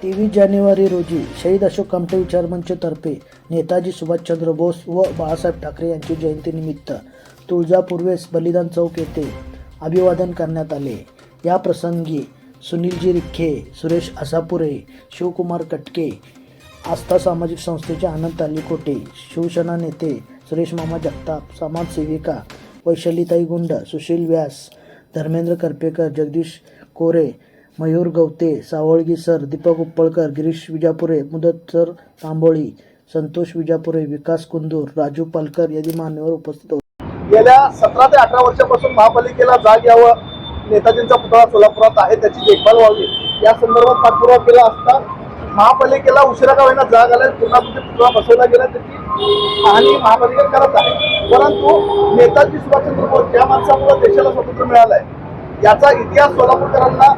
23 जानेवारी रोजी शहीद अशोक कामटे विचारमंचतर्फे नेताजी सुभाषचंद्र बोस व बाळासाहेब ठाकरे यांची जयंतीनिमित्त तुळजापूर्वेस बलिदान चौक येथे अभिवादन करण्यात आले। या प्रसंगी सुनीलजी रिखे, सुरेश आसापुरे, शिवकुमार कटके, आस्था सामाजिक संस्थेचे आनंद तालीकोटे, शिवसेना नेते सुरेश मामा जगताप, समाजसेविका वैशालीताई गुंड, सुशील व्यास, धर्मेंद्र करपेकर, जगदीश कोरे, मयूर गवते, सावळगी सर, दीपक उपळकर, गिरीश विजापुरे, मुदत सर तांबोळी, संतोष विजापुरे, विकास कुंदूर, राजू पालकर आदी मान्यवर उपस्थित होते। गेल्या 17 ते 18 वर्षापासून महापालिकेला जाग यावं, नेताजींचा पुतळा सोलापुरात आहे त्याची देखभाल व्हावी या संदर्भात पाठपुरावा केला असता महापालिकेला उशिरा का होईना जाग आल्या, पुन्हा पुतळा बसवला गेला, त्याची पाहणी महापालिका करत आहे। परंतु नेताजी सुभाषचंद्र बोस ज्या माणसामुळे देशाला स्वातंत्र्य मिळालंय याचा इतिहास सोलापूरकरांना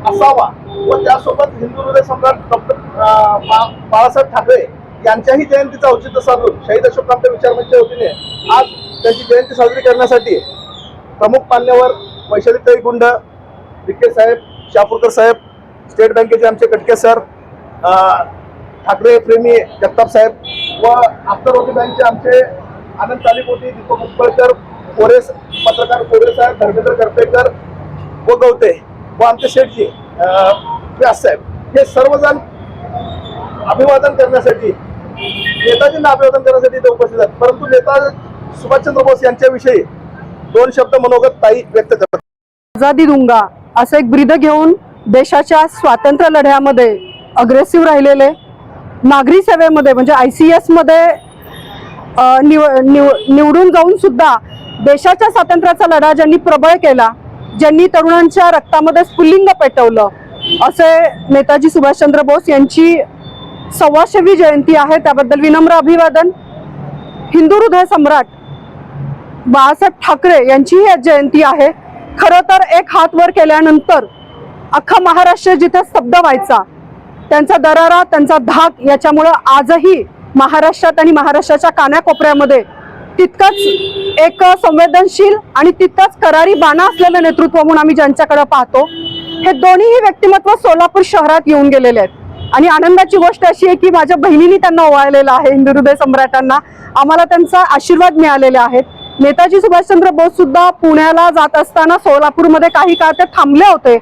असावा व त्यासोबत हिंदू हृदय सम्राट डॉक्टर बाळासाहेब ठाकरे यांच्याही जयंतीचं औचित्य साधून शहीद अशोक कामटे विचारमंचच्या वतीने आज त्यांची जयंती साजरी करण्यासाठी प्रमुख मान्यवर वैशालीताई गुंड, विखे साहेब, शापूरकर साहेब, स्टेट बँकेचे आमचे कटके सर, ठाकरे प्रेमी जगताप साहेब व आफ्टरवर्ती बँकचे आमचे आनंद तालीकोटे, दीपक उपळकर, कोरे पत्रकार कोरे साहेब, धर्मेंद्र करपेकर व गवते व आमचे शेठजी व्यास साहेब हे सर्वजण अभिवादन करण्यासाठी, नेताजींना अभिवादन करण्यासाठी इथे उपस्थित आहेत। परंतु नेता सुभाषचंद्र बोस यांच्याविषयी 2 शब्द मनोगत ताई व्यक्त करतात। आजादी दूंगा असं एक ब्रीद घेऊन देशाच्या स्वातंत्र्य लढ्यामध्ये अग्रेसिव्ह राहिलेले, नागरी सेवेमध्ये म्हणजे ICS मध्ये निवडून जाऊन सुद्धा देशाच्या स्वातंत्र्याचा लढा ज्यांनी प्रबळ केला, ज्यांनी तरुणांच्या रक्तामध्ये स्फुल्लिंग पेटवलं, असे नेताजी सुभाषचंद्र बोस यांची 125वी जयंती आहे, त्याबद्दल विनम्र अभिवादन। हिंदू हृदय सम्राट बाळासाहेब ठाकरे यांचीही आज जयंती आहे। खरं तर एक हात वर केल्यानंतर अख्खा महाराष्ट्र जिथे स्तब्ध व्हायचा, त्यांचा दरारा, त्यांचा धाक याच्यामुळे आजही महाराष्ट्रात आणि महाराष्ट्राच्या कानाकोपऱ्यामध्ये तितकंच एक संवेदनशील आणि तितकंच करारी बाणा असलेलं नेतृत्व म्हणून आम्ही ज्यांच्याकडे पाहतो, हे दोन्हीही व्यक्तिमत्व सोलापूर शहरात येऊन गेलेले आहेत। आणि आनंदाची गोष्ट अशी आहे की माझ्या बहिणींनी त्यांना ओवाळलेलं आहे, हिंदू हृदय सम्राटांना आम्हाला त्यांचा आशीर्वाद मिळालेले आहेत। नेताजी सुभाषचंद्र बोस सुद्धा पुण्याला जात असताना सोलापूरमध्ये काही काळ ते थांबले होते,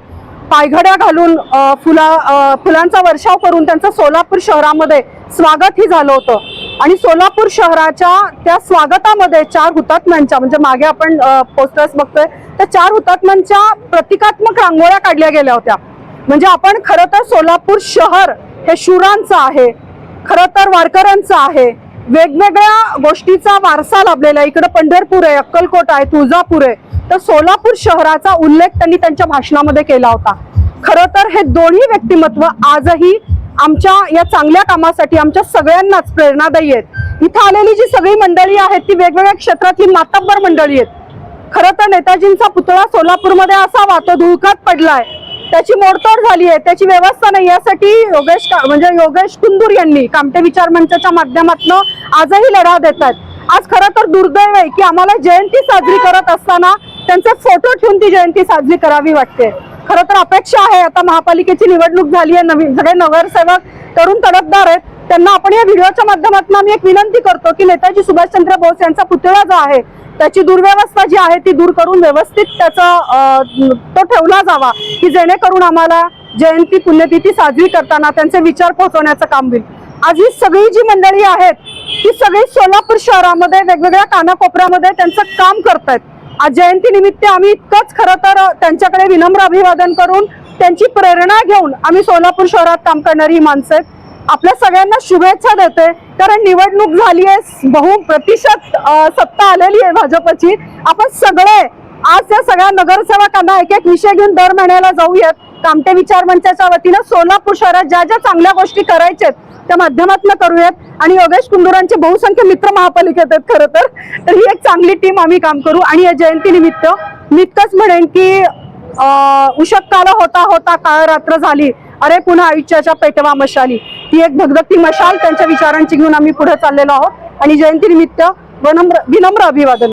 पायघड्या घालून फुलांचा वर्षाव करून त्यांचं सोलापूर शहरामध्ये स्वागतही झालं होतं। आणि सोलापूर शहराच्या त्या स्वागतामध्ये 4 हुतात्म्यांच्या, म्हणजे मागे आपण पोस्टर्स बघतोय, त्या 4 हुतात्म्यांच्या प्रतिकात्मक रांगोळ्या काढल्या गेल्या होत्या। म्हणजे आपण खरं तर सोलापूर शहर हे शूरांचं आहे, खरं तर वारकऱ्यांचं आहे, वेगवेगळ्या गोष्टीचा वारसा लाभलेला आहे। इकडे पंढरपूर आहे, अक्कलकोट आहे, तुळजापूर आहे, तर सोलापूर शहराचा उल्लेख त्यांनी त्यांच्या भाषणामध्ये केला होता। खरं तर हे दोन्ही व्यक्तिमत्व आजही आमच्या या चांगल्या कामासाठी आमच्या सगळ्यांनाच प्रेरणादायी आहेत। इथं आलेली जी सगळी मंडळी आहेत ती वेगवेगळ्या क्षेत्रातली मातब्बर मंडळी आहेत। खरं तर नेताजींचा पुतळा सोलापूरमध्ये असावा, तो धुळकात पडलाय, त्याची मोडतोड झाली आहे, त्याची व्यवस्था नाही, यासाठी योगेश कुंदूर यांनी कामटे विचारमंचाच्या माध्यमातून आजही लढा देतात। आज खरं तर दुर्दैव आहे की आम्हाला जयंती साजरी करत असताना त्यांचे फोटो ठेवून ती जयंती साजरी करावी वाटते। खरं तर अपेक्षा आहे, आता महापालिकेची निवडणूक झाली आहे, नवीन सगळे नगरसेवक तरुण तडफदार आहेत, त्यांना आपण या व्हिडिओच्या माध्यमातून आम्ही एक विनंती करतो की नेताजी सुभाषचंद्र बोस यांचा पुतळा जो आहे त्याची दुर्व्यवस्था जी आहे ती दूर करून व्यवस्थित त्याचा तो ठेवला जावा, की जेणेकरून आम्हाला जयंती पुण्यतिथी साजरी करताना त्यांचे विचार पोहोचवण्याचं काम होईल। आज ही सगळी जी मंडळी आहेत ती सगळी सोलापूर शहरामध्ये वेगवेगळ्या कानाकोपऱ्यामध्ये त्यांचं काम करतायत। आज जयंती निमित्त आम्ही इतकंच खरं तर त्यांच्याकडे विनम्र अभिवादन करून त्यांची प्रेरणा घेऊन आम्ही सोलापूर शहरात काम करणारी ही माणसं आहेत। आपल्या सगळ्यांना शुभेच्छा देते, कारण निवडणूक झाली आहे, बहुप्रतिशत सत्ता आलेली आहे भाजपची। आपण सगळे आज त्या सगळ्या नगरसेवकांना एक विषय घेऊन दर महिन्याला जाऊयात, कामटे विचार मंचाच्या वतीनं सोलापूर शहरात ज्या ज्या चांगल्या गोष्टी करायच्यात त्या माध्यमातून करूयात। आणि योगेश कुंदूरांचे बहुसंख्य मित्र महापालिकेत आहेत खरं तर ही एक चांगली टीम आम्ही काम करू। आणि या जयंती निमित्त मी इतकंच म्हणेन की उशक्काला होता होता काळ रात्र झाली, अरे पुन्हा आयुष्याच्या पेटवा मशाली, ती एक भगदत्ती मशाल त्यांच्या विचारांची घेऊन आम्ही पुढे चाललेलो आहोत। आणि जयंती निमित्त विनम्र अभिवादन।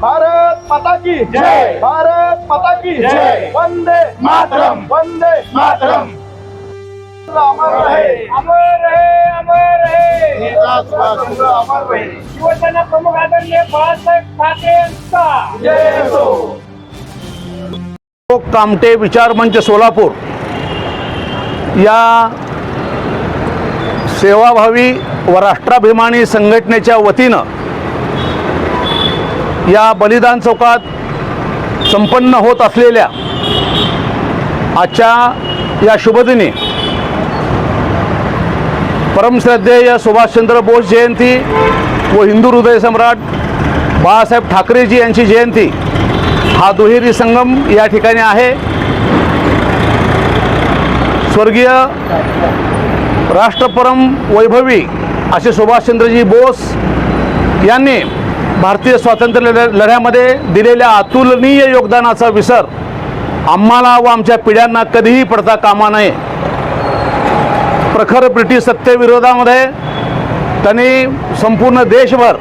भारत माता की जय. भारत माता की जय. वंदे मातरम. वंदे मातरम. अमर रहे अमर है, अमर है. नेता सुभाषचंद्र अमर रहे. शिवसेना प्रमुख आदरणीय बाळासाहेब ठाकरे यांचा जय असो. कामटे विचार मंच सोलापूर या सेवाभावी व राष्ट्राभिमानी संघटनेच्या वतीनं या बलिदान चौकात संपन्न होत असलेल्या आजच्या या शुभदिनी परमश्रद्धेय सुभाषचंद्र बोस जयंती व हिंदू हृदय सम्राट बाळासाहेब ठाकरेजी यांची जयंती हा दुहेरी संगम या ठिकाणी आहे. स्वर्गीय राष्ट्रपरम वैभवी असे सुभाषचंद्रजी बोस यांनी भारतीय स्वातंत्र्य लढ्यामध्ये दिलेल्या अतुलनीय योगदानाचा विसर आम्हाला व आमच्या पिढ्यांना कधीही पडता कामा नये. प्रखर ब्रिटिश सत्तेविरोधामध्ये त्यांनी संपूर्ण देशभर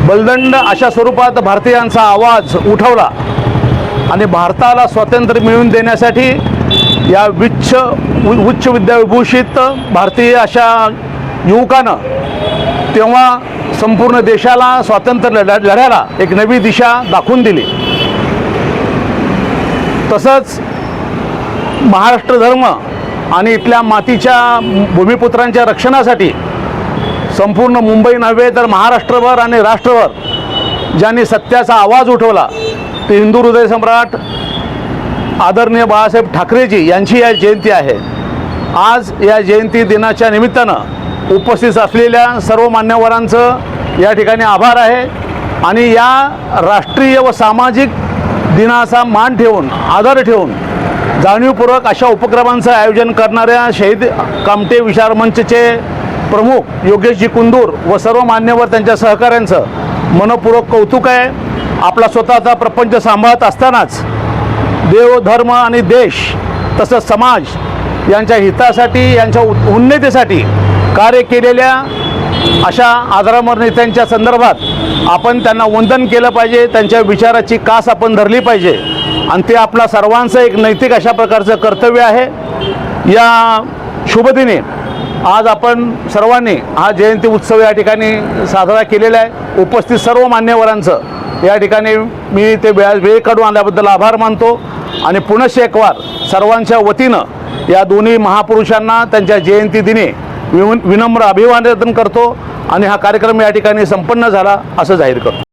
बलदंड अशा स्वरूपात भारतीयांचा आवाज उठवला आणि भारताला स्वातंत्र्य मिळवून देण्यासाठी या उच्च विद्याविभूषित भारतीय अशा युवकानं तेव्हा संपूर्ण देशाला स्वातंत्र्य लढ्याला एक नवी दिशा दाखवून दिली. तसंच महाराष्ट्र धर्म आणि इथल्या मातीच्या भूमिपुत्रांच्या रक्षणासाठी संपूर्ण मुंबई नव्हे तर महाराष्ट्रभर आणि राष्ट्रभर ज्यांनी सत्याचा आवाज उठवला ते हिंदू हृदय सम्राट आदरणीय बाळासाहेब ठाकरेजी यांची या जयंती आहे. आज या जयंती दिनाच्या निमित्तानं उपस्थित असलेल्या सर्व मान्यवरांचं या ठिकाणी आभार आहे आणि या राष्ट्रीय व सामाजिक दिनाचा मान ठेवून आदर ठेवून जाणीवपूर्वक अशा उपक्रमांचं आयोजन करणाऱ्या शहीद कामटे विचार मंचचे प्रमुख योगेशजी कुंदूर व सर्व मान्यवर त्यांच्या सहकाऱ्यांचं मनपूर्वक कौतुक आहे. आपला स्वतःचा प्रपंच सांभाळत असतानाच देव धर्म आणि देश तसंच समाज यांच्या हितासाठी यांच्या उन्नतीसाठी कार्य केलेल्या अशा आदरामर नेत्यांच्या संदर्भात आपण त्यांना वंदन केलं पाहिजे. त्यांच्या विचाराची कास आपण धरली पाहिजे आणि ते आपला सर्वांचं एक नैतिक अशा प्रकारचं कर्तव्य आहे. या शुभदिनी आज आपण सर्वांनी हा जयंती उत्सव या ठिकाणी साजरा केलेला आहे. उपस्थित सर्व मान्यवरांचं या ठिकाणी मी ते वेळ काढून आल्याबद्दल आभार मानतो आणि पुनश्च एक वार सर्वांच्या वतीनं या दोन्ही महापुरुषांना त्यांच्या जयंती दिनी विनम्र अभिवादन करतो आणि हा कार्यक्रम या ठिकाणी संपन्न झाला असं जाहीर करतो.